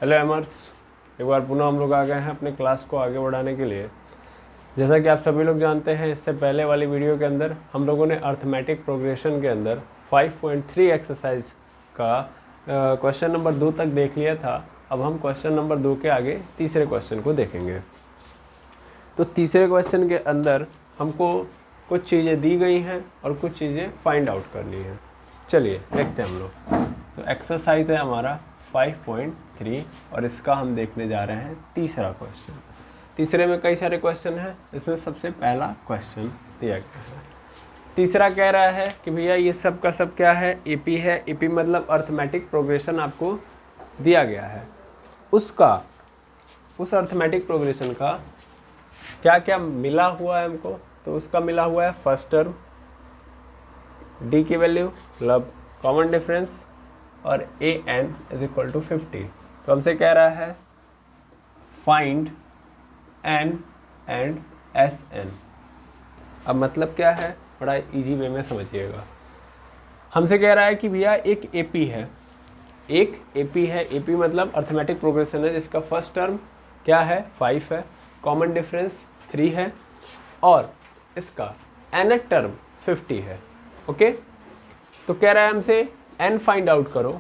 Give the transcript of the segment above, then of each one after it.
Hello एमर्स, एक बार पुनः हम लोग आ गए हैं अपने क्लास को आगे बढ़ाने के लिए। जैसा कि आप सभी लोग जानते हैं, इससे पहले वाली वीडियो के अंदर हम लोगों ने अर्थमेटिक प्रोग्रेशन के अंदर 5.3 एक्सरसाइज का क्वेश्चन नंबर 2 तक देख लिया था। अब हम क्वेश्चन नंबर 2 के आगे तीसरे क्वेश्चन को देखेंगे। तो तीसरे क्वेश्चन के अंदर हमको कुछ चीज़ें दी गई हैं और कुछ चीज़ें फाइंड आउट करनी है। चलिए देखते हैं हम लोग। तो एक्सरसाइज है हमारा 5.3 और इसका हम देखने जा रहे हैं तीसरा क्वेश्चन। तीसरे में कई सारे क्वेश्चन हैं, इसमें सबसे पहला क्वेश्चन दिया गया है। तीसरा कह रहा है कि भैया ये सब का सब क्या है, एपी है। एपी मतलब अर्थमेटिक प्रोग्रेशन आपको दिया गया है, उस अर्थमेटिक प्रोग्रेशन का क्या क्या मिला हुआ है हमको। तो उसका मिला हुआ है फर्स्ट टर्म, डी की वैल्यू मतलब कॉमन डिफरेंस, और a N is equal to 50। तो हमसे कह रहा है find n and s n. अब मतलब क्या है, बड़ा इजी वे में समझिएगा। हमसे कह रहा है कि भैया एक एपी है, एपी मतलब अर्थमेटिक प्रोग्रेशन है जिसका फर्स्ट टर्म क्या है 5 है, कॉमन डिफरेंस 3 है और इसका nth टर्म 50 है। ओके, तो कह रहा है हमसे n फाइंड आउट करो,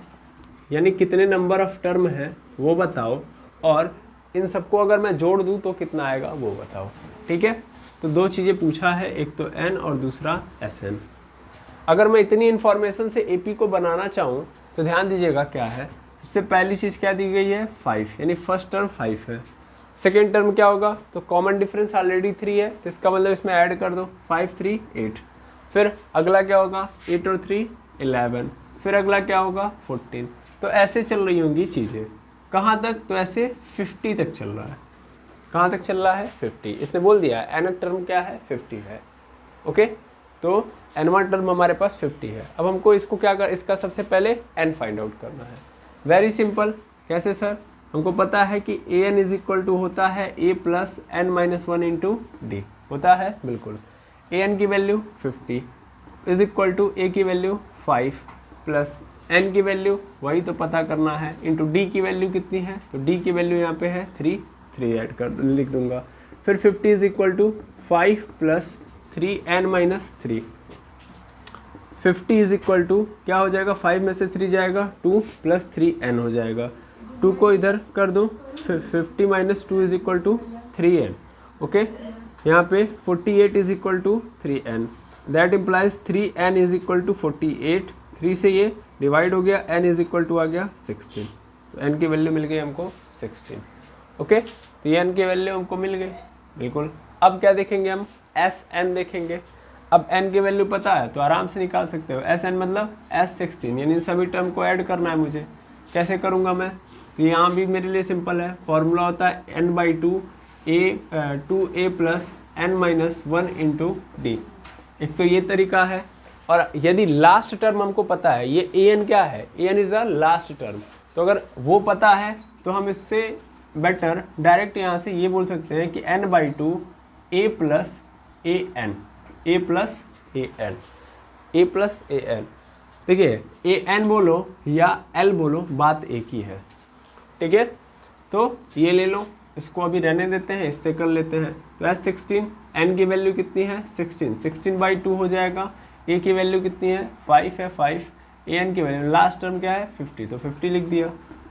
यानी कितने नंबर ऑफ टर्म है वो बताओ, और इन सबको अगर मैं जोड़ दूं तो कितना आएगा वो बताओ। ठीक है, तो दो चीज़ें पूछा है, एक तो n और दूसरा Sn। अगर मैं इतनी इन्फॉर्मेशन से AP को बनाना चाहूँ तो ध्यान दीजिएगा क्या है। सबसे पहली चीज़ क्या दी गई है 5, यानी फर्स्ट टर्म 5 है। सेकेंड टर्म क्या होगा, तो कॉमन डिफरेंस ऑलरेडी 3 है, तो इसका मतलब इसमें ऐड कर दो 5 3 8। फिर अगला क्या होगा 8 और 3 11, फिर अगला क्या होगा 14। तो ऐसे चल रही होंगी चीज़ें, कहाँ तक, तो ऐसे 50 तक चल रहा है। कहाँ तक चल रहा है 50। इसने बोल दिया एन टर्म क्या है 50 है। ओके, तो एनवा टर्म हमारे पास 50 है। अब हमको इसको क्या कर, इसका सबसे पहले एन फाइंड आउट करना है। वेरी सिंपल, कैसे सर, हमको पता है कि A N is equal to होता है A plus N minus 1 into D, होता है बिल्कुल। ए एन की value 50 is equal to A की वैल्यू 5 प्लस एन की वैल्यू वही तो पता करना है, इंटू डी की वैल्यू कितनी है, तो डी की वैल्यू यहाँ पे है 3 ऐड कर लिख दूंगा। फिर 50 is equal to 5 plus 3n minus 3। 50 is equal to क्या हो जाएगा, 5 में से 3 जाएगा 2 प्लस 3n हो जाएगा। 2 को इधर कर दो, 50 minus 2 is equal to 3n। Okay, यहाँ पे 48 is equal to 3n, that implies 3n is equal to 48। 3 से ये डिवाइड हो गया, n इज इक्वल टू आ गया 16। तो n की वैल्यू मिल गई हमको 16। ओके, तो ये n की वैल्यू हमको मिल गई बिल्कुल। अब क्या देखेंगे हम, एस एन देखेंगे। अब n की वैल्यू पता है तो आराम से निकाल सकते हो। एस एन मतलब S16, यानी सभी टर्म को ऐड करना है मुझे। कैसे करूँगा मैं, तो यहाँ भी मेरे लिए सिंपल है, फॉर्मूला होता है n/2 2a plus n minus 1 into D. एक तो ये तरीका है, और यदि लास्ट टर्म हमको पता है, ये ए एन क्या है, A N is a last term, तो अगर वो पता है तो हम इससे बेटर डायरेक्ट यहाँ से ये बोल सकते हैं कि n/2 a plus a n, a plus a n, a plus a n. देखिए ए एन बोलो या एल बोलो, बात एक ही है। ठीक है, तो ये ले लो, इसको अभी रहने देते हैं, इससे कर लेते हैं। तो S16, n की वैल्यू कितनी है 16, 16/2 हो जाएगा। a की वैल्यू कितनी है 5 है, 5 ए एन की वैल्यू लास्ट टर्म क्या है 50, तो 50 लिख दिया।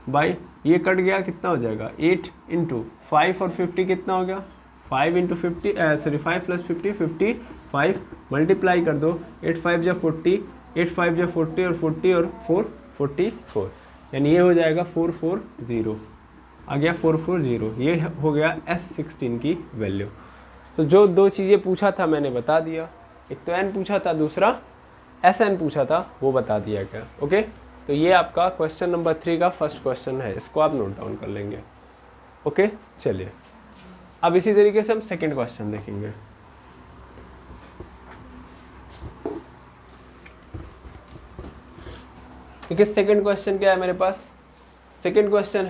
बाई ये कट गया, कितना हो जाएगा 8 इंटू 5 और 50 कितना हो गया 5 इंटू 5 प्लस 50 55, मल्टीप्लाई कर दो, 8 5 जा 40, 8 5 जा 40 और 40 और 4 44, यानी ये हो जाएगा 440 आ गया 440। ये हो गया S16 की वैल्यू। तो जो दो चीज़ें पूछा था मैंने बता दिया, एक तो n पूछा था, दूसरा Sn पूछा था, वो बता दिया गया। ओके, तो ये आपका क्वेश्चन नंबर 3 का फर्स्ट क्वेश्चन है, इसको आप नोट डाउन कर लेंगे। ओके, चलिए अब इसी तरीके से हम सेकंड क्वेश्चन देखेंगे। देखिए सेकंड क्वेश्चन क्या है मेरे पास, सेकंड क्वेश्चन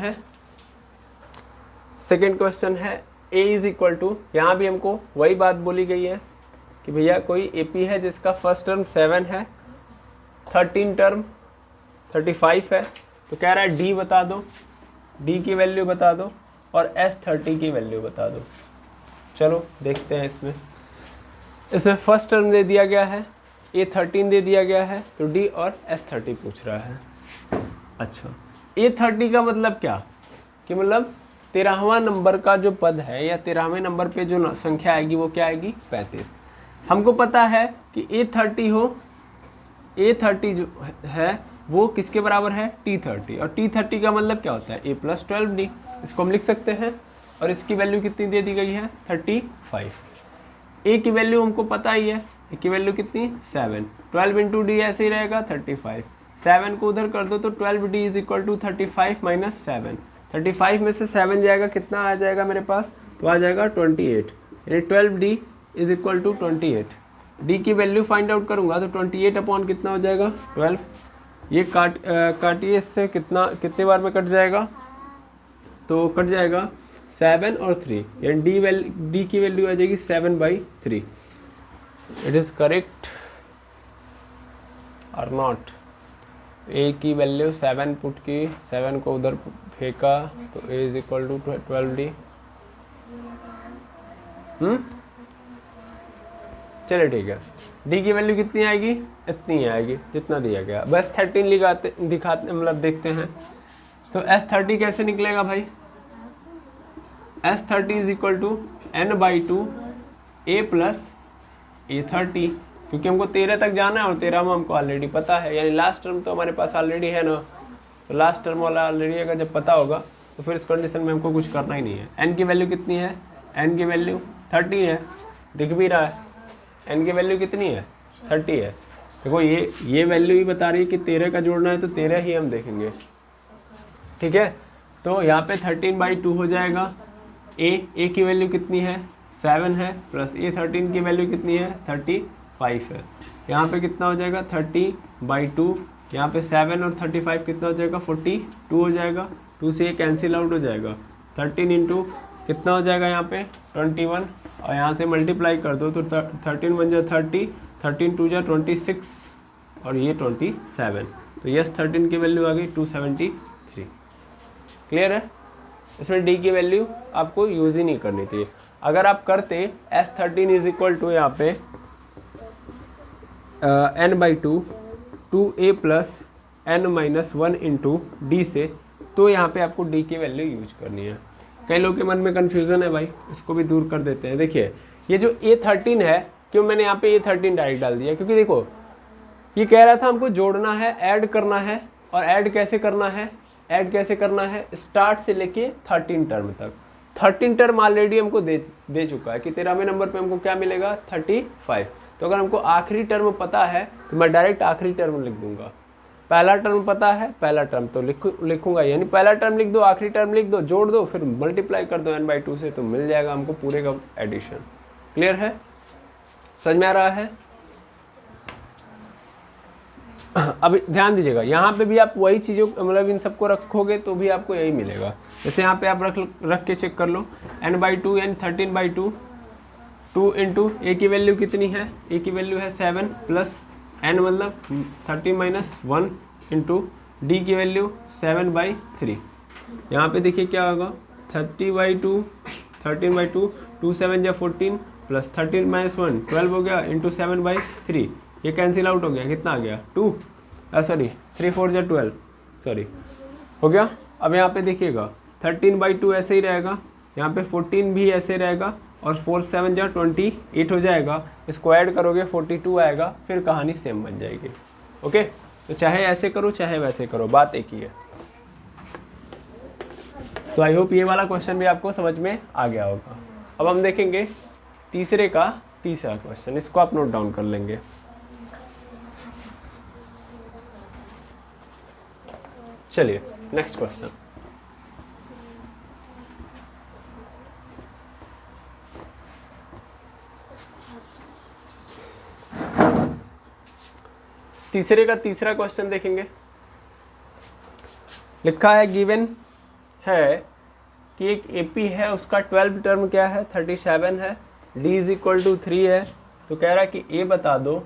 है a इज इक्वल टू, यहाँ भी हमको वही बात बोली गई है कि भैया कोई AP है जिसका फर्स्ट टर्म 7 है, 13 टर्म 35 है, तो कह रहा है D बता दो। डी की वैल्यू बता दो और S30 की वैल्यू बता दो। चलो देखते हैं इसमें फर्स्ट टर्म दे दिया गया है, A13 दे दिया गया है, तो D और S30 पूछ रहा है। अच्छा, A30 का मतलब क्या कि मतलब 13वां नंबर का जो पद है या 13वें नंबर पे जो संख्या आएगी वो क्या आएगी 35। हमको पता है कि A30 जो है वो किसके बराबर है T30, और T30 का मतलब क्या होता है A+12D। इसको हम लिख सकते हैं, और इसकी वैल्यू कितनी दे दी गई है 35। A की वैल्यू हमको पता ही है, A की वैल्यू कितनी 7, 12 इंटू डी ऐसे ही रहेगा 35। 7 को उधर कर दो तो 12D is equal to 35 minus 7। 35 में से 7 जाएगा, कितना आ जाएगा मेरे पास, तो आ जाएगा 28, यानी 12D is equal to 28। D की वैल्यू फाइंड आउट करूंगा तो 28 अपॉन कितना हो जाएगा 12। ये काटिए, इससे कितने बार में कट जाएगा, तो कट जाएगा 7 और 3, यानी D की वैल्यू आ जाएगी 7/3। इट इज़ करेक्ट और नॉट। A की वैल्यू 7 पुट की, 7 को उधर फेंका तो A is equal to 12D। चलिए ठीक है, D की वैल्यू कितनी आएगी, इतनी आएगी जितना दिया गया। बस 13 दिखाते मतलब देखते हैं। तो S30 कैसे निकलेगा भाई, S30 is equal to n/2 A plus A30, क्योंकि हमको 13 तक जाना है और 13 में हमको ऑलरेडी पता है, यानी लास्ट टर्म तो हमारे पास ऑलरेडी है ना। तो लास्ट टर्म वाला ऑलरेडी अगर जब पता होगा तो फिर इस कंडीशन में हमको कुछ करना ही नहीं है। n की वैल्यू कितनी है, n की वैल्यू 30 है, दिख भी रहा है। n की वैल्यू कितनी है 30 है। देखो ये वैल्यू ही बता रही है कि 13 का जोड़ना है तो 13 ही हम देखेंगे, ठीक है। तो यहाँ पे 13/2 हो जाएगा। A की वैल्यू कितनी है 7 है, प्लस A13 की वैल्यू कितनी है 35 है। यहाँ पे कितना हो जाएगा 30/2, यहाँ पे 7 और 35 कितना हो जाएगा 42 हो जाएगा। 2 से ये कैंसिल आउट हो जाएगा। 13 इंटू कितना हो जाएगा यहाँ पे 21, और यहाँ से मल्टीप्लाई कर दो तो 13 1 जा 30, 13 2 जा 26 और ये 27। तो यस 13 की वैल्यू आ गई 273। क्लियर है। इसमें D की वैल्यू आपको यूज़ ही नहीं करनी थी। अगर आप करते S13 इज इक्वल टू यहाँ पे n/2 2A plus n-1 into D से, तो यहाँ पे आपको D की वैल्यू यूज करनी है। कई लोगों के मन में कन्फ्यूज़न है भाई, इसको भी दूर कर देते हैं। देखिए ये जो A13 है, क्यों मैंने यहाँ पे A13 डायरेक्ट डाल दिया, क्योंकि देखो ये कह रहा था हमको जोड़ना है, ऐड करना है, और ऐड कैसे करना है, ऐड कैसे करना है स्टार्ट से लेके 13 टर्म तक। 13 टर्म ऑलरेडी हमको दे चुका है कि 13वें नंबर पे हमको क्या मिलेगा 35। तो अगर हमको आखिरी टर्म पता है तो मैं डायरेक्ट आखिरी टर्म लिख दूंगा। पहला टर्म पता है, पहला टर्म तो लिखूंगा, यानी पहला टर्म लिख दो, आखिरी टर्म लिख दो, जोड़ दो, फिर मल्टीप्लाई कर दो n/2 से, तो मिल जाएगा हमको पूरे का एडिशन। क्लियर है, समझ में आ रहा है। अब ध्यान दीजिएगा, यहाँ पे भी आप वही चीज़ों मतलब इन सबको रखोगे तो भी आपको यही मिलेगा। जैसे यहाँ पे आप रख के चेक कर लो, n/2 यानी 13/2, 2 इंटू A की वैल्यू कितनी है, A की वैल्यू है 7 प्लस n मतलब 30 - 1 इंटू D की वैल्यू 7/3। यहाँ पे देखिए क्या होगा 30/2 13/2, 2 7 जा 14 प्लस 13 - 1 12 हो गया इंटू 7/3। ये कैंसिल आउट हो गया, कितना आ गया 2, सॉरी 3 4 जा 12, सॉरी हो गया। अब यहाँ पे देखिएगा 13/2 ऐसे ही रहेगा, यहाँ पे 14 भी ऐसे रहेगा, और 4 7 जा 28 हो जाएगा। इसको ऐड करोगे 42 आएगा, फिर कहानी सेम बन जाएगी। ओके, तो चाहे ऐसे करो चाहे वैसे करो, बात एक ही है। तो आई होप ये वाला क्वेश्चन भी आपको समझ में आ गया होगा। अब हम देखेंगे तीसरे का तीसरा क्वेश्चन, इसको आप नोट डाउन कर लेंगे। चलिए नेक्स्ट क्वेश्चन। तीसरे का तीसरा क्वेश्चन देखेंगे। लिखा है गिवन है कि एक एपी है, उसका 12 टर्म क्या है 37 है, D इज इक्वल टू 3 है। तो कह रहा है कि A बता दो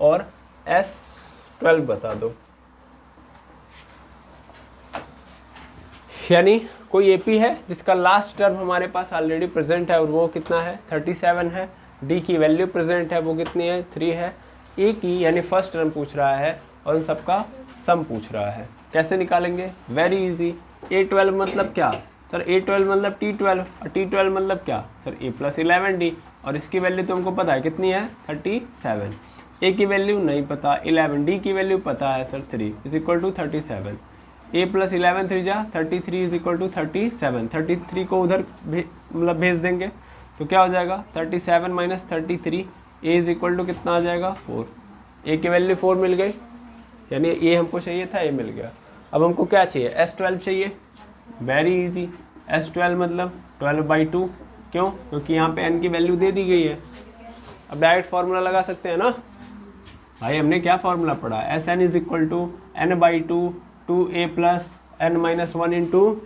और S12 बता दो। यानी कोई एपी है जिसका लास्ट टर्म हमारे पास ऑलरेडी प्रेजेंट है और वो कितना है 37 है। डी की वैल्यू प्रेजेंट है, वो कितनी है 3 है। ए की यानी फर्स्ट टर्म पूछ रहा है और उन सबका सम पूछ रहा है। कैसे निकालेंगे? Very easy. A12 मतलब क्या सर? A12 मतलब T12 और T12 मतलब क्या सर? A + 11D और इसकी वैल्यू तो हमको पता है कितनी है 37। ए की वैल्यू नहीं पता 11, डी की वैल्यू पता है सर 3 = 37। A + 11 3 जा 33 = 37। 33 को उधर मतलब भेज देंगे तो क्या हो जाएगा 37 - 33। A = कितना आ जाएगा 4। ए की वैल्यू 4 मिल गई, यानी ए हमको चाहिए था, ए मिल गया। अब हमको क्या चाहिए? S12 चाहिए। Very easy. S12 मतलब 12/2। क्यों? क्योंकि यहाँ पे n की वैल्यू दे दी गई है। अब डायरेक्ट फार्मूला लगा सकते हैं ना भाई। हमने क्या फार्मूला पढ़ा? Sn = n/2 2a + n - 1 ×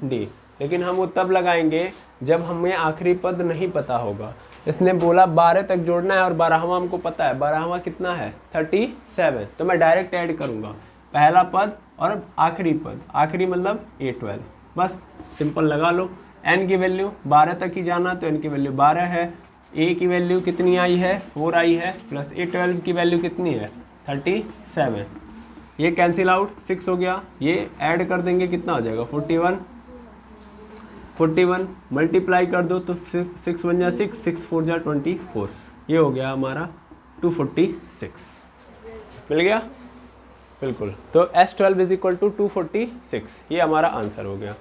d। लेकिन हम वो तब लगाएंगे जब हमें आखिरी पद नहीं पता होगा। इसने बोला 12 तक जोड़ना है और 12वां हमको पता है। 12वां कितना है 37, तो मैं डायरेक्ट ऐड करूँगा पहला पद और आखिरी पद। आखिरी मतलब A12, बस सिंपल लगा लो। n की वैल्यू 12 तक ही जाना तो n की वैल्यू 12 है। a की वैल्यू कितनी आई है 4 आई है, प्लस A12 की वैल्यू कितनी है 37। ये कैंसिल आउट 6 हो गया। ये ऐड कर देंगे कितना हो जाएगा 41 मल्टीप्लाई कर दो तो 6 बन जा 6, 6 4 जा 24। ये हो गया हमारा 246। मिल गया? बिल्कुल। तो S12 = 246, ये हमारा आंसर हो गया।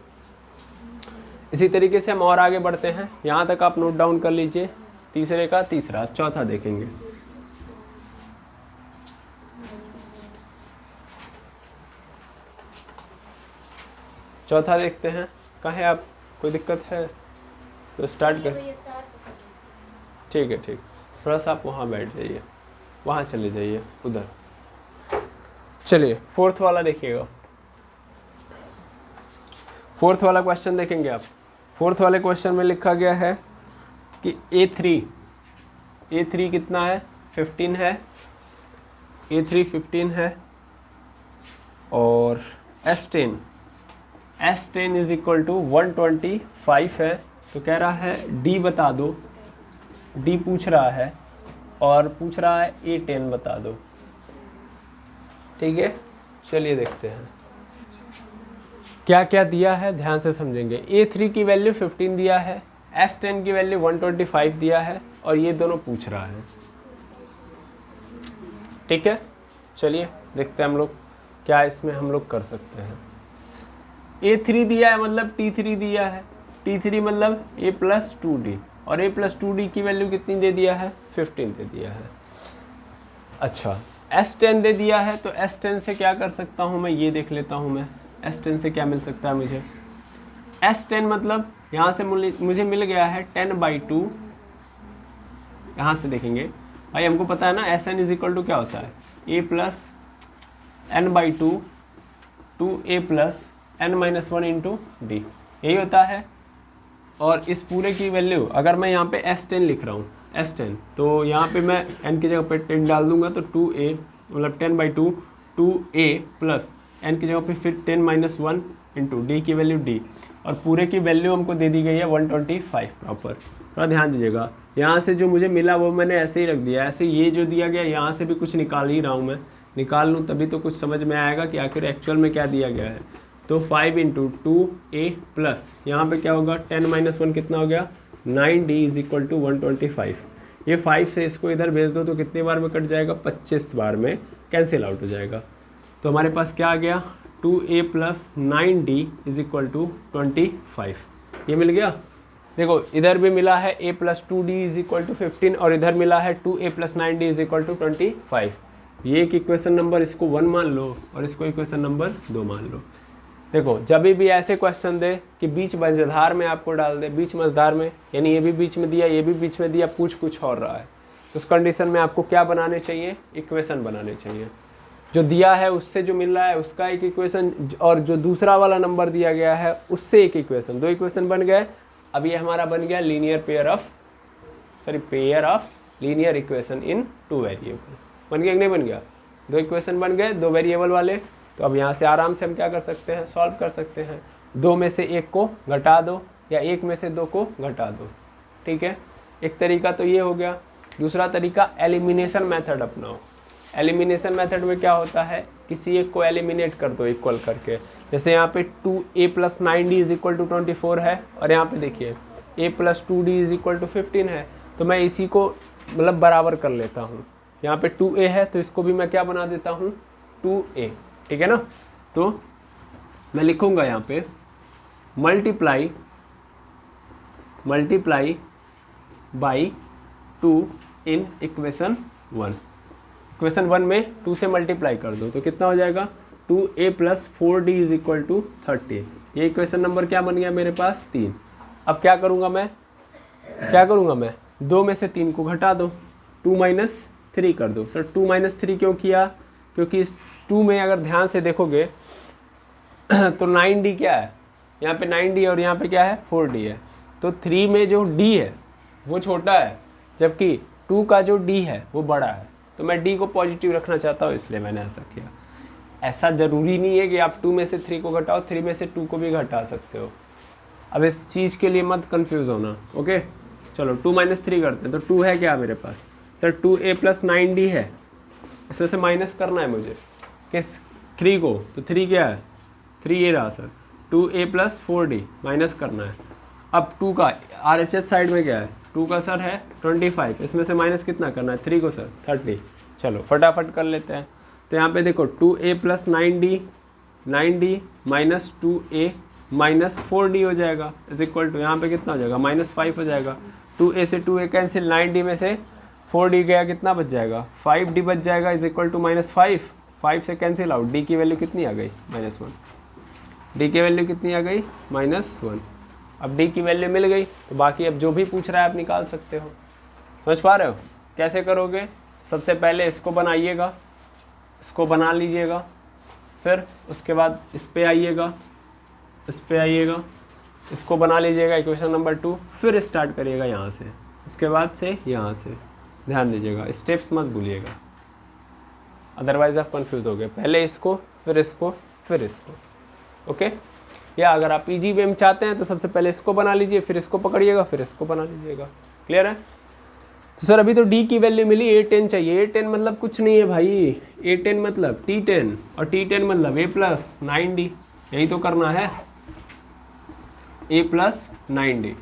इसी तरीके से हम और आगे बढ़ते हैं। यहाँ तक आप नोट डाउन कर लीजिए। तीसरे का तीसरा, चौथा देखेंगे। चौथा देखते हैं। कहें आप, कोई दिक्कत है तो स्टार्ट कर। ठीक है, ठीक। थोड़ा सा आप वहाँ बैठ जाइए, वहाँ चले जाइए उधर। चलिए फोर्थ वाला देखिएगा। फोर्थ वाला क्वेश्चन देखेंगे आप। फोर्थ वाले क्वेश्चन में लिखा गया है कि A3 कितना है 15 है। A3 15 है और S10 = 125 है। तो कह रहा है D बता दो। D पूछ रहा है और पूछ रहा है A10 बता दो। ठीक है, चलिए देखते हैं क्या क्या दिया है, ध्यान से समझेंगे। A3 की वैल्यू 15 दिया है, S10 की वैल्यू 125 दिया है और ये दोनों पूछ रहा है। ठीक है, चलिए देखते हैं हम लोग क्या इसमें हम लोग कर सकते हैं। A3 दिया है मतलब T3 दिया है। T3 मतलब A + 2D और A + 2D की वैल्यू कितनी दे दिया है 15 दे दिया है। अच्छा, S10 दे दिया है तो S10 से क्या कर सकता हूँ मैं, ये देख लेता हूँ मैं। S10 से क्या मिल सकता है मुझे? S10 मतलब यहाँ से मुझे मिल गया है 10/2। यहाँ से देखेंगे भाई, हमको पता है ना Sn = क्या होता है A + n/2 2a + n - 1 × d, यही होता है। और इस पूरे की वैल्यू अगर मैं यहाँ पे S10 लिख रहा हूँ S10, तो यहाँ पे मैं n की जगह पे 10 डाल दूंगा तो 2a मतलब 10/2 2a + n की जगह पे फिर 10 - 1 × d की वैल्यू d। और पूरे की वैल्यू हमको दे दी गई है 125 प्रॉपर। थोड़ा ध्यान दीजिएगा, यहाँ से जो मुझे मिला वो मैंने ऐसे ही रख दिया। ऐसे ये जो दिया गया यहाँ से भी कुछ निकाल ही रहा हूँ मैं। निकाल लूँ तभी तो कुछ समझ में आएगा कि आखिर एक्चुअल में क्या दिया गया है। तो 5 × 2a प्लस यहाँ पे क्या होगा 10 - 1 कितना हो गया 9d = 125। ये 5 से इसको इधर भेज दो तो कितने बार में कट जाएगा 25 बार में कैंसिल आउट हो जाएगा। तो हमारे पास क्या आ गया 2a + 9d = 25। ये मिल गया। देखो इधर भी मिला है a + 2d = 15 और इधर मिला है 2a + 9d = 25। ये एक इक्वेशन नंबर इसको 1 मान लो और इसको इक्वेशन नंबर 2 मान लो। देखो जब भी ऐसे क्वेश्चन दे कि बीच मझधार में आपको डाल दे, बीच मझधार में यानी ये भी बीच में दिया ये भी बीच में दिया, पूछ कुछ और रहा है, तो उस कंडीशन में आपको क्या बनाने चाहिए इक्वेशन बनाने चाहिए। जो दिया है उससे जो मिल रहा है उसका एक इक्वेशन और जो दूसरा वाला नंबर दिया गया है उससे एक इक्वेशन, 2 इक्वेशन बन गए। अब ये हमारा बन गया pair of linear equation in 2 variable. बन गया कि नहीं बन गया? 2 इक्वेशन बन गए 2 वेरिएबल वाले। तो अब यहाँ से आराम से हम क्या कर सकते हैं सॉल्व कर सकते हैं। 2 में से 1 को घटा दो या 1 में से 2 को घटा दो, ठीक है। एक तरीका तो ये हो गया। दूसरा तरीका एलिमिनेशन मेथड अपनाओ। एलिमिनेशन मेथड में क्या होता है, किसी एक को एलिमिनेट कर दो इक्वल करके। जैसे यहाँ पे 2a + 9d = 24 है और यहाँ पे देखिए a + 2d = 15 है, तो मैं इसी को मतलब बराबर कर लेता हूँ। यहाँ पे 2a है तो इसको भी मैं क्या बना देता हूँ 2a, ठीक है ना। तो मैं लिखूँगा यहाँ पे multiply by 2 in equation 1। Equation 1 में 2 से मल्टीप्लाई कर दो तो कितना हो जाएगा 2a + 4d = 30। ये इक्वेशन नंबर क्या बन गया मेरे पास 3। अब क्या करूँगा मैं 2 में से 3 को घटा दो, 2 - 3 कर दो। सर 2 - 3 क्यों किया, क्योंकि इस 2 में अगर ध्यान से देखोगे तो 9d क्या है, यहाँ पे 9d और यहाँ पे क्या है 4d है। तो 3 में जो d है वो छोटा है, जबकि 2 का जो d है वो बड़ा है। तो मैं d को पॉजिटिव रखना चाहता हूँ, इसलिए मैंने ऐसा किया। ऐसा ज़रूरी नहीं है कि आप 2 में से 3 को घटाओ, 3 में से 2 को भी घटा सकते हो। अब इस चीज़ के लिए मत कंफ्यूज होना, ओके। चलो 2 - 3 करते हैं। तो 2 है क्या मेरे पास, सर 2a + 9d है, इसमें से माइनस करना है मुझे किस 3 को। तो 3 क्या है 3 ये रहा सर, 2a + 4d माइनस करना है। अब 2 का RHS साइड में क्या है 2 का सर है 25, इसमें से माइनस कितना करना है 3 को सर 30। चलो फटाफट कर लेते हैं। तो यहाँ पे देखो 2a + 9d - 2a - 4d हो जाएगा = यहाँ पे कितना हो जाएगा -5 हो जाएगा। 2a से 2a कैंसिल, 9d में से 4d गया, कितना बच जाएगा 5d बच जाएगा = -5 से कैंसिल आउट। d की वैल्यू कितनी आ गई -1, d की वैल्यू कितनी आ गई -1। अब d की वैल्यू मिल गई तो बाकी अब जो भी पूछ रहा है आप निकाल सकते हो। समझ पा रहे हो कैसे करोगे। सबसे पहले इसको बनाइएगा, इसको बना लीजिएगा, फिर उसके बाद इस पे आइएगा, इसको बना लीजिएगा इक्वेशन नंबर 2, फिर स्टार्ट करिएगा यहाँ से, उसके बाद से यहाँ से। ध्यान दीजिएगा, स्टेप्स मत भूलिएगा, अदरवाइज आप कंफ्यूज हो गए। पहले इसको फिर इसको फिर इसको, ओके। या अगर आप इजी वे में चाहते हैं तो सबसे पहले इसको बना लीजिए, फिर इसको पकड़िएगा, फिर इसको बना लीजिएगा। क्लियर है। तो सर अभी तो d की वैल्यू मिली, A10 चाहिए। A10 मतलब कुछ नहीं है भाई, A10 मतलब T10 और T10 मतलब a + 9d, यही तो करना है, a + 9d,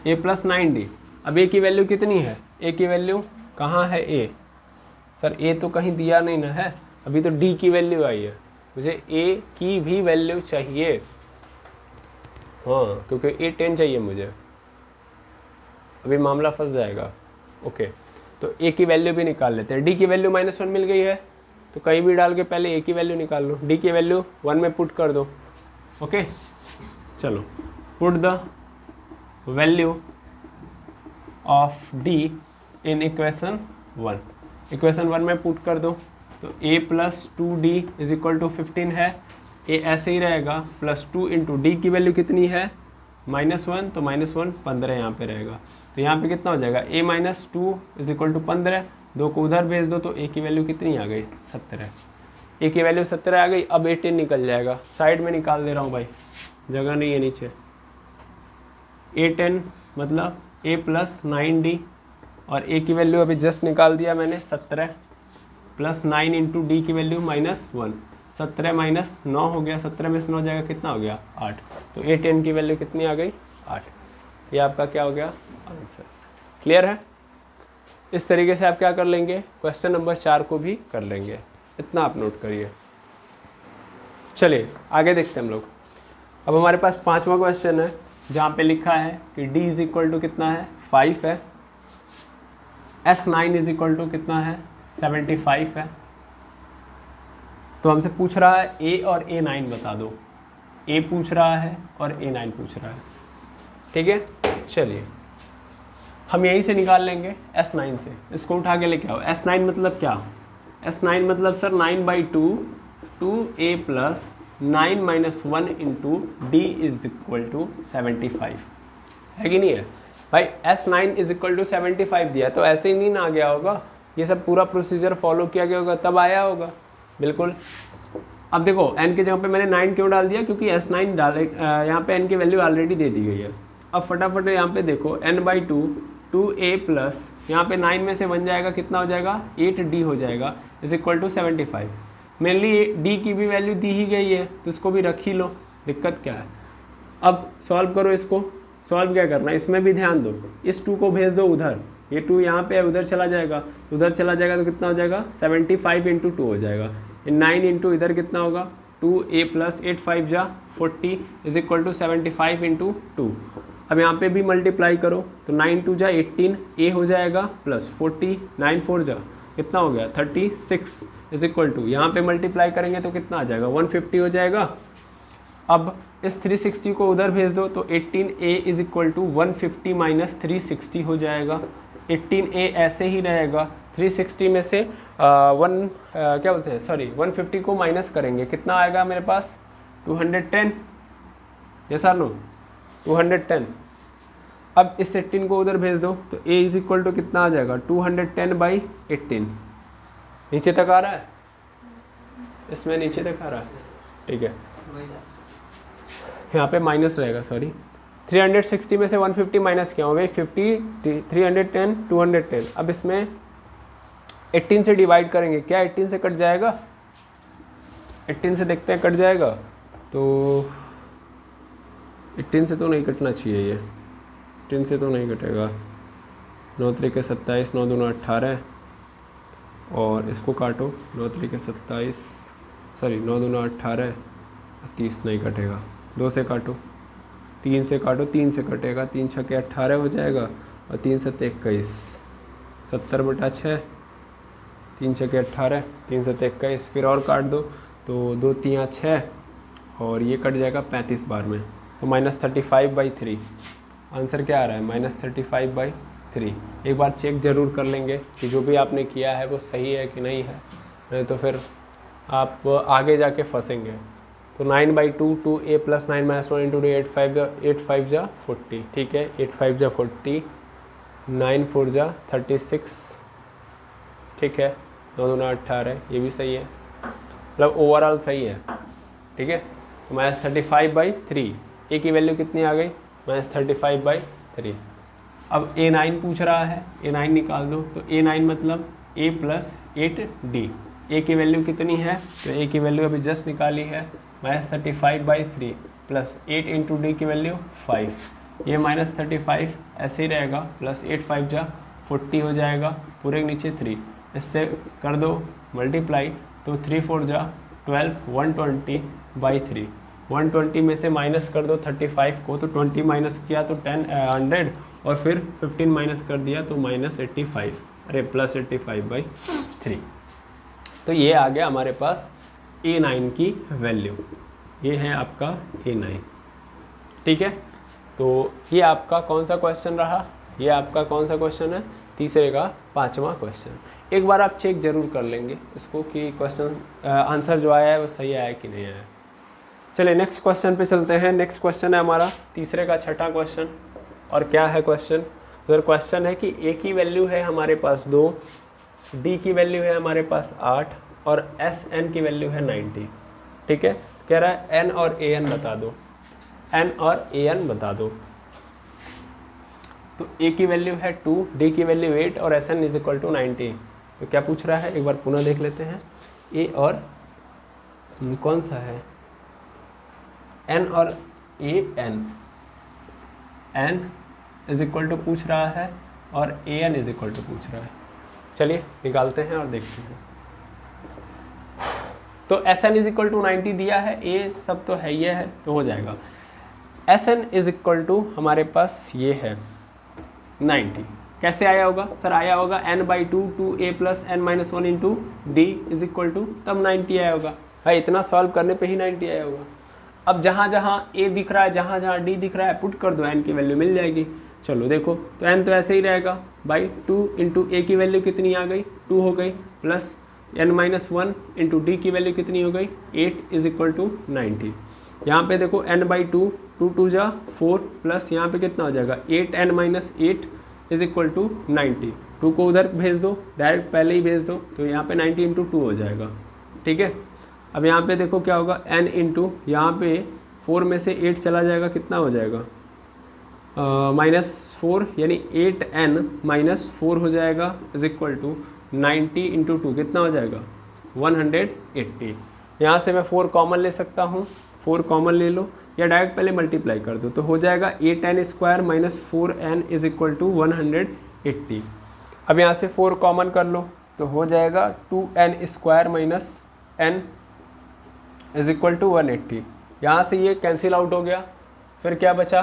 a + 9d। अब a की वैल्यू कितनी है, a की वैल्यू कहाँ है a, सर a तो कहीं दिया नहीं ना है, अभी तो d की वैल्यू आई है, मुझे a की भी वैल्यू चाहिए, हाँ क्योंकि A10 चाहिए मुझे, अभी मामला फंस जाएगा। ओके तो a की वैल्यू भी निकाल लेते हैं। d की वैल्यू -1 मिल गई है तो कहीं भी डाल के पहले a की वैल्यू निकाल लो, d की वैल्यू 1 में पुट कर दो। ओके चलो put the value of d in equation 1, equation 1 में पुट कर दो। तो a + 2d = 15 है, a ऐसे ही रहेगा, +2 × d की वैल्यू कितनी है -1, तो -1 15 यहाँ पे रहेगा। तो यहाँ पे कितना हो जाएगा a - 2 = 15, 2 को उधर भेज दो तो a की वैल्यू कितनी आ गई 17, a की वैल्यू 17 आ गई। अब A10 निकल जाएगा, साइड में निकाल दे रहा हूँ भाई, जगह नहीं है नीचे। A10 मतलब a + 9d और a की वैल्यू अभी जस्ट निकाल दिया मैंने 17 + 9 × d की वैल्यू -1, 17 - 9 हो गया, 17 में से 9 जाएगा कितना हो गया 8, तो A10 की वैल्यू कितनी आ गई 8। ये आपका क्या हो गया आंसर। क्लियर है। इस तरीके से आप क्या कर लेंगे, क्वेश्चन नंबर 4 को भी कर लेंगे, इतना आप नोट करिए। चलिए आगे देखते हैं हम लोग। अब हमारे पास 5वां क्वेश्चन है जहाँ पे लिखा है कि d = कितना है 5 है, S9 = कितना है 75 है। तो हमसे पूछ रहा है a और a9 बता दो, a पूछ रहा है और a9 पूछ रहा है, ठीक है। चलिए हम यहीं से निकाल लेंगे S9 से, इसको उठा के लेके आओ। S9 मतलब क्या, S9 मतलब सर 9/2 2a + 9 - 1 × d = 75 है कि नहीं है भाई। S9 = 75 दिया तो ऐसे ही नहीं ना आ गया होगा, ये सब पूरा प्रोसीजर फॉलो किया गया होगा तब आया होगा, बिल्कुल। अब देखो n की जगह पे मैंने 9 क्यों डाल दिया, क्योंकि S9 डाले यहाँ पे n की वैल्यू ऑलरेडी दे दी गई है। अब फटाफट यहाँ पे देखो n/2 2a प्लस यहाँ पे 9 में से बन जाएगा, कितना हो जाएगा 8d हो जाएगा is equal to 75। Mainly d की भी वैल्यू दी ही गई है तो इसको भी रख ही लो, दिक्कत क्या है। अब सॉल्व करो इसको। सॉल्व क्या करना है, इसमें भी ध्यान दो, इस 2 को भेज दो उधर, ये 2 यहाँ पे है, उधर चला जाएगा, उधर चला जाएगा तो कितना हो जाएगा 75 इंटू 2 हो जाएगा। 9 इंटू इधर कितना होगा 2a प्लस 8 5 जा 40 इज इक्वल टू 75 इंटू 2। अब यहाँ पे भी मल्टीप्लाई करो तो 9 2 जा 18 a हो जाएगा प्लस 40 9 4 जा कितना हो गया 36 इज इक्वल टू, यहाँ पे मल्टीप्लाई करेंगे तो कितना आ जाएगा 150 हो जाएगा। अब इस 360 को उधर भेज दो तो 18a is equal to 150 minus 360 हो जाएगा। 18a ऐसे ही रहेगा, 360 में से क्या बोलते हैं 150 को माइनस करेंगे, कितना आएगा मेरे पास 210, यस और नो 210। अब इस 18 को उधर भेज दो तो a इज इक्वल टू कितना आ जाएगा 210/18। नीचे तक आ रहा है, इसमें नीचे तक आ रहा है, ठीक है। यहाँ पे माइनस रहेगा, 360 में से 150 माइनस किया हो गई 50 310 210। अब इसमें 18 से डिवाइड करेंगे, क्या 18 से कट जाएगा, 18 से देखते हैं कट जाएगा तो 18 से तो नहीं कटना चाहिए, ये 18 से तो नहीं कटेगा। 9 3 27 9 2 18 और इसको काटो 9 3 27 9 2 18 30 नहीं कटेगा, 2 से काटो 3 से काटो 3 से कटेगा, 3 6 18 हो जाएगा और 3 7 21 70/6 3 6 18 3 7 21। फिर और काट दो तो 2 3 6 और ये कट जाएगा 35 बार में, तो -35/3 आंसर क्या आ रहा है -35/3। एक बार चेक ज़रूर कर लेंगे कि जो भी आपने किया है वो सही है कि नहीं है, नहीं तो फिर आप आगे जाके फंसेंगे। तो 9/2 2a प्लस 9 माइनस 1 इंटू 8 5 जा 40, ठीक है 8 5 जा 40 9 4 जा 36, ठीक है 9 2 18, ये भी सही है, मतलब ओवरऑल सही है, ठीक है। तो -35/3, a की वैल्यू कितनी आ गई -35/3। अब a9 पूछ रहा है, a9 निकाल दो तो a9 मतलब a प्लस 8d, a की वैल्यू कितनी है तो a की वैल्यू अभी जस्ट निकाली है -35/3 प्लस 8 इंटू डी की वैल्यू 5, ये -35 ऐसे ही रहेगा प्लस 8 5 जा 40 हो जाएगा, पूरे नीचे 3, इससे कर दो मल्टीप्लाई तो 3 4 जा 12 120/3। 120 में से माइनस कर दो 35 को तो 20 माइनस किया तो 100 और फिर 15 माइनस कर दिया तो -85, अरे +85/3। तो ये आ गया हमारे पास A9 की वैल्यू, ये है आपका A9, ठीक है। तो ये आपका कौन सा क्वेश्चन रहा, ये आपका कौन सा क्वेश्चन है, तीसरे का 5वां क्वेश्चन। एक बार आप चेक जरूर कर लेंगे इसको कि क्वेश्चन आंसर जो आया है वो सही आया कि नहीं आया। चलिए नेक्स्ट क्वेश्चन पे चलते हैं। नेक्स्ट क्वेश्चन है हमारा तीसरे का 6वां क्वेश्चन, और क्या है क्वेश्चन, तो क्वेश्चन है कि a की वैल्यू है हमारे पास 2, d की वैल्यू है हमारे पास 8 और Sn की वैल्यू है 90, ठीक है। कह रहा है n और an बता दो, n और an बता दो। तो a की वैल्यू है 2, d की वैल्यू 8 और Sn इज इक्वल टू 90। तो क्या पूछ रहा है, एक बार पुनः देख लेते हैं। a और कौन सा है, n और n इज इक्वल टू पूछ रहा है और an इज इक्वल टू पूछ रहा है। चलिए निकालते हैं और देखते हैं। तो Sn इज इक्वल टू 90 दिया है, a सब तो है ये है तो हो जाएगा। Sn इज इक्वल टू हमारे पास ये है 90, कैसे आया होगा सर, आया होगा n/2 2a plus n minus 1 into d is equal to, तब 90 आया होगा भाई, इतना सॉल्व करने पे ही 90 आया होगा। अब जहाँ जहाँ a दिख रहा है, जहाँ जहाँ d दिख रहा है, पुट कर दो, n की वैल्यू मिल जाएगी। चलो देखो तो n तो ऐसे ही रहेगा बाई 2 इंटू a की वैल्यू कितनी आ गई 2 हो गई, plus n minus 1 into D की वैल्यू कितनी हो गई 8 इज इक्वल टू 90। यहाँ पे देखो n/2 2 2 जा 4 प्लस यहाँ पे कितना हो जाएगा 8n minus 8 is equal to 90। 2 को उधर भेज दो, डायरेक्ट पहले ही भेज दो, तो यहाँ पे 90 इंटू 2 हो जाएगा, ठीक है। अब यहाँ पे देखो क्या होगा, n इंटू यहाँ पे 4 में से 8 चला जाएगा, कितना हो जाएगा -4, यानी 8n -4 हो जाएगा इज इक्वल टू 90 इंटू 2 कितना हो जाएगा 180। यहाँ से मैं 4 कॉमन ले सकता हूँ, 4 कॉमन ले लो या डायरेक्ट पहले मल्टीप्लाई कर दो, तो हो जाएगा 8n square -4n is equal to 180। अब यहाँ से 4 कॉमन कर लो तो हो जाएगा 2n square -n is equal to 180। यहाँ से ये कैंसिल आउट हो गया, फिर क्या बचा,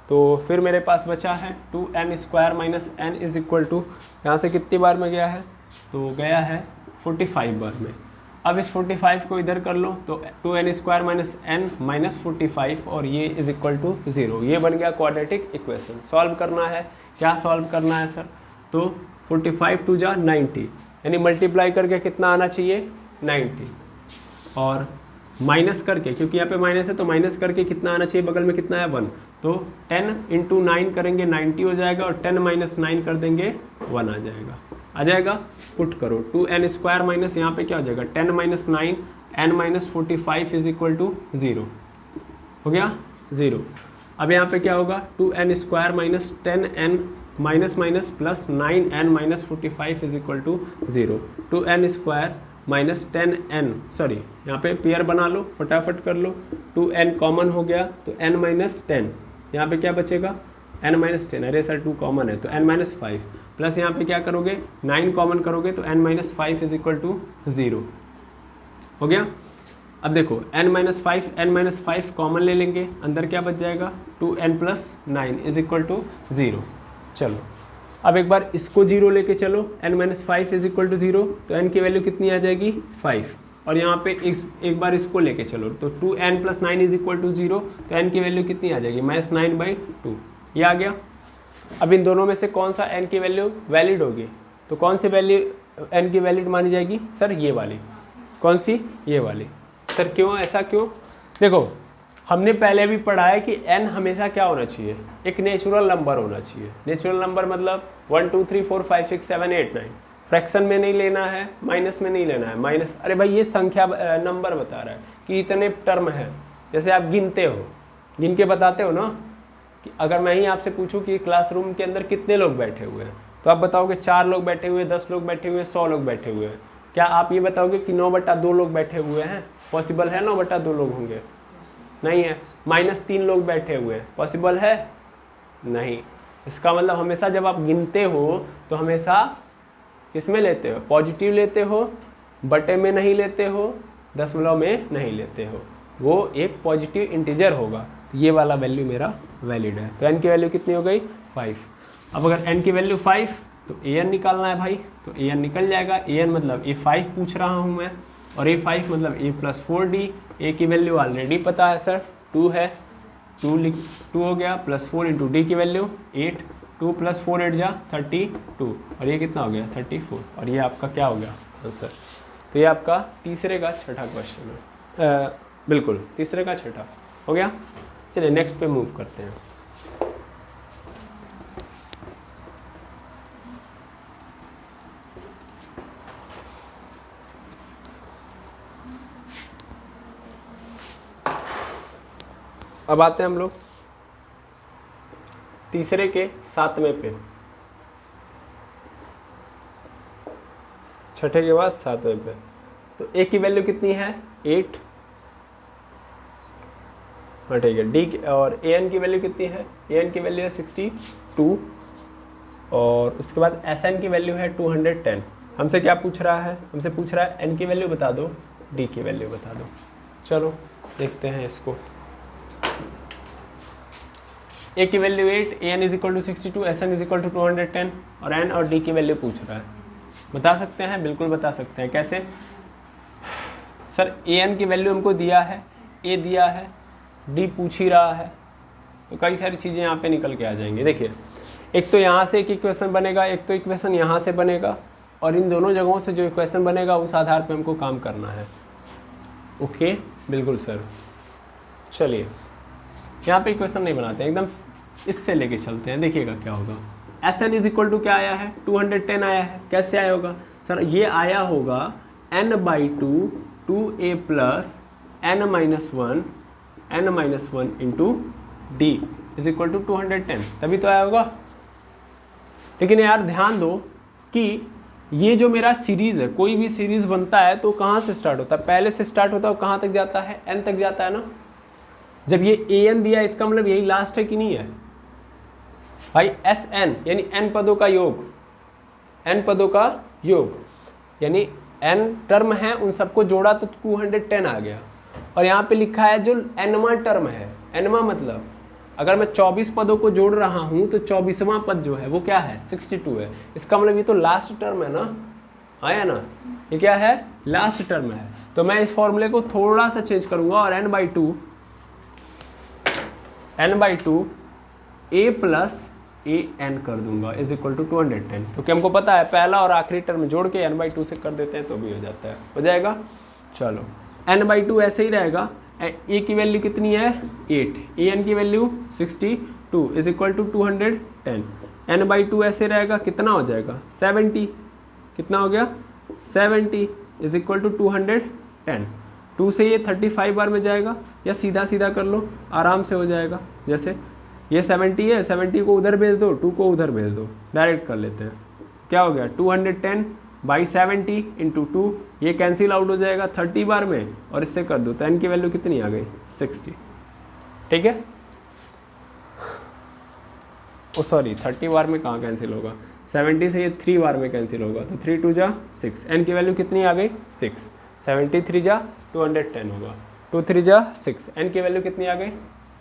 तो फिर मेरे पास बचा है 2n square -n is equal to, यहाँ से कितनी बार में गया है, तो गया है 45 बार में। अब इस 45 को इधर कर लो तो 2n स्क्वायर -n -45 और ये इज इक्वल टू 0। ये बन गया क्वाड्रेटिक इक्वेशन। सॉल्व करना है, क्या सॉल्व करना है सर, तो 45 टू जा 90, यानी मल्टीप्लाई करके कितना आना चाहिए 90, और माइनस करके, क्योंकि यहाँ पे माइनस है तो माइनस करके कितना आना चाहिए, बगल में कितना है 1, तो 10 इंटू 9 करेंगे 90 हो जाएगा, और 10 - 9 कर देंगे 1 आ जाएगा। पुट करो 2n स्क्वायर माइनस यहाँ पे क्या हो जाएगा 10 - 9 n - 45 इज इक्वल टू 0 हो गया 0। अब यहाँ पे क्या होगा 2n square -10n minus plus 9n - 45 is equal to 0। 2n square -10n, sorry यहाँ पे पेयर बना लो, फटाफट कर लो, 2n कॉमन हो गया तो n - 10, यहाँ पे क्या बचेगा n - 10, अरे सर 2 कॉमन है तो n - 5, प्लस यहाँ पे क्या करोगे 9 कॉमन करोगे तो n - 5 इज इक्वल टू 0 हो गया। अब देखो n - 5 कॉमन ले लेंगे, अंदर क्या बच जाएगा 2n + 9 इज इक्वल टू 0। चलो अब एक बार इसको 0 लेके चलो, n - 5 इज इक्वल टू 0, तो n की वैल्यू कितनी आ जाएगी 5, और यहाँ पे एक बार इसको लेके चलो तो 2n + 9 इज इक्वल टू 0, तो n की वैल्यू कितनी आ जाएगी -9/2, ये आ गया। अब इन दोनों में से कौन सा n की वैल्यू वैलिड होगी, तो कौन सी वैल्यू n की वैलिड मानी जाएगी सर, ये वाली। कौन सी, ये वाली। सर क्यों, ऐसा क्यों, देखो हमने पहले भी पढ़ा है कि n हमेशा क्या होना चाहिए, एक नेचुरल नंबर होना चाहिए। नेचुरल नंबर मतलब 1 2 3 4 5 6 7 8 9, फ्रैक्शन में नहीं लेना है, माइनस में नहीं लेना है। माइनस, अरे भाई ये संख्या नंबर बता रहा है कि इतने टर्म है, जैसे आप गिनते हो, गिन के बताते हो ना, कि अगर मैं ही आपसे पूछूं कि क्लासरूम के अंदर कितने लोग बैठे हुए हैं, तो आप बताओगे 4 लोग बैठे हुए, 10 लोग बैठे हुए, 100 लोग बैठे हुए हैं। क्या आप ये बताओगे कि 9/2 लोग बैठे हुए हैं, पॉसिबल है 9/2 लोग होंगे, नहीं है। -3 लोग बैठे हुए हैं, पॉसिबल है, नहीं। इसका मतलब हमेशा जब आप गिनते हो तो हमेशा किसमें लेते हो, पॉजिटिव लेते हो, बटे में नहीं लेते हो, दशमलव में नहीं लेते हो, वो एक पॉजिटिव इंटीजर होगा। तो ये वाला वैल्यू मेरा वैलिड है। तो n की वैल्यू कितनी हो गई 5। अब अगर n की वैल्यू 5 तो an निकालना है भाई, तो an निकल जाएगा। an मतलब a5 पूछ रहा हूँ मैं, और a5 मतलब a + 4d। a की वैल्यू ऑलरेडी पता है सर 2 है, 2 हो गया, +4 इंटू d की वैल्यू 8, 2 + 4 8 जा 32, और ये कितना हो गया 34, और ये आपका क्या हो गया आंसर। तो ये आपका तीसरे का छठा क्वेश्चन है, बिल्कुल तीसरे का छठा हो गया। चलिए नेक्स्ट पे मूव करते हैं। अब आते हैं हम लोग तीसरे के 7वें पे, छठे के बाद 7वें पे। तो a की वैल्यू कितनी है 8, हाँ ठीक है। डी और an की वैल्यू कितनी है, an की वैल्यू है 62, और उसके बाद sn की वैल्यू है 210। हमसे क्या पूछ रहा है, हमसे पूछ रहा है n की वैल्यू बता दो, d की वैल्यू बता दो। चलो देखते हैं इसको। a की वैल्यू 8, an = 62, sn = 210, और n और d की वैल्यू पूछ रहा है। बता सकते हैं, बिल्कुल बता सकते हैं। कैसे सर, an की वैल्यू हमको दिया है, a दिया है, d पूछ ही रहा है, तो कई सारी चीज़ें यहाँ पे निकल के आ जाएंगी। देखिए, एक तो यहाँ से एक इक्वेशन बनेगा, एक तो इक्वेशन यहाँ से बनेगा, और इन दोनों जगहों से जो इक्वेशन बनेगा उस आधार पे हमको काम करना है। ओके, बिल्कुल सर। चलिए यहाँ पे इक्वेशन नहीं बनाते हैं, एकदम इससे लेके चलते हैं, देखिएगा क्या होगा। Sn = क्या आया है 210 आया है। कैसे आया होगा सर, ये आया होगा n/2 2a plus n minus one into d is equal to 210, तभी तो आया होगा। लेकिन यार ध्यान दो कि ये जो मेरा सीरीज है, कोई भी सीरीज बनता है तो कहाँ से स्टार्ट होता है, पहले से स्टार्ट होता है और कहाँ तक जाता है, n तक जाता है ना। जब ये an दिया इसका मतलब यही लास्ट है कि नहीं है भाई। Sn यानी n पदों का योग, n पदों का योग यानी n टर्म है, उन सबको जोड़ा तो 210 आ गया। और यहाँ पे लिखा है जो nवां टर्म है, nवां मतलब अगर मैं 24 पदों को जोड़ रहा हूँ तो 24वां पद जो है वो क्या है, 62 है। इसका मतलब ये तो लास्ट टर्म है ना, आया ना, ये क्या है, लास्ट टर्म है। तो मैं इस फॉर्मूले को थोड़ा सा चेंज करूंगा और n by two a plus a n कर दूंगा इज इक्वल टू 210, क्योंकि हमको पता है पहला और आखिरी टर्म जोड़ के n/2 से कर देते हैं तो भी हो जाता है, हो जाएगा। चलो n/2 ऐसे ही रहेगा। a की वैल्यू कितनी है 8, an की value 62 is equal to 210। n/2 ऐसे रहेगा, कितना हो जाएगा 70, कितना हो गया 70 इज इक्वल टू 210। 2 से ये 35 बार में जाएगा, या सीधा सीधा कर लो आराम से हो जाएगा। जैसे ये 70 है, 70 को उधर भेज दो, 2 को उधर भेज दो, डायरेक्ट कर लेते हैं। क्या हो गया 210 बाई 70 इंटू 2, ये कैंसिल आउट हो जाएगा 30 बार में, और इससे कर दो तो n की वैल्यू कितनी आ गई 60। ठीक है, ओ सॉरी 30 बार में कहाँ कैंसिल होगा, 70 से ये 3 बार में कैंसिल होगा, तो 3 2 जा 6, n की वैल्यू कितनी आ गई 6। 73 जा 210 होगा, 2 3 जा 6, n की वैल्यू कितनी आ गई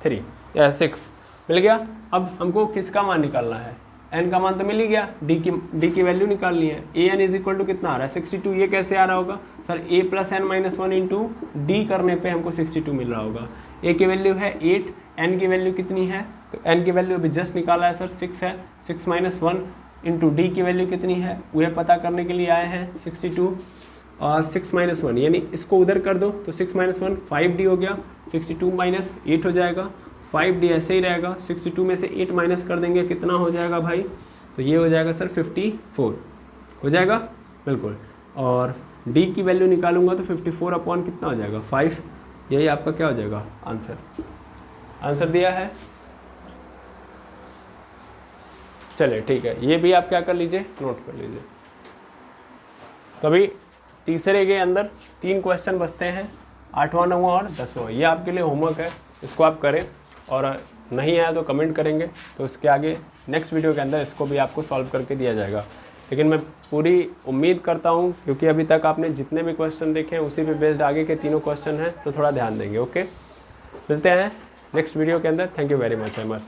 3 या 6 मिल गया। अब हमको किसका मान निकालना है, n का मान तो मिल ही गया, d की वैल्यू निकालनी है। a n is equal to कितना आ रहा है 62, ये कैसे आ रहा होगा sir, a plus n minus 1 into D करने पे हमको 62 मिल रहा होगा। a की वैल्यू है 8, n की वैल्यू कितनी है, तो n की वैल्यू अभी जस्ट निकाला है सर 6 है, 6 माइनस 1 इंटू डी की वैल्यू कितनी है वह पता करने के लिए आए हैं 62, और 6 माइनस 1 यानी इसको उधर कर दो तो 6 माइनस 1 5d हो गया, 62 माइनस 8 हो जाएगा, 5d ऐसे ही रहेगा, 62 में से 8 माइनस कर देंगे कितना हो जाएगा भाई, तो ये हो जाएगा सर 54 हो जाएगा बिल्कुल। और d की वैल्यू निकालूंगा तो 54 अपॉन कितना हो जाएगा 5, यही आपका क्या हो जाएगा आंसर। आंसर दिया है, चलिए ठीक है, ये भी आप क्या कर लीजिए नोट कर लीजिए। तो अभी तीसरे के अंदर 3 क्वेश्चन बचते हैं, 8वां 9वां और 10वां। ये आपके लिए होमवर्क है, इसको आप करें, और नहीं आया तो कमेंट करेंगे तो इसके आगे नेक्स्ट वीडियो के अंदर इसको भी आपको सॉल्व करके दिया जाएगा। लेकिन मैं पूरी उम्मीद करता हूँ, क्योंकि अभी तक आपने जितने भी क्वेश्चन देखे हैं उसी पे बेस्ड आगे के तीनों क्वेश्चन हैं, तो थोड़ा ध्यान देंगे। ओके, मिलते हैं नेक्स्ट वीडियो के अंदर। Thank you very much.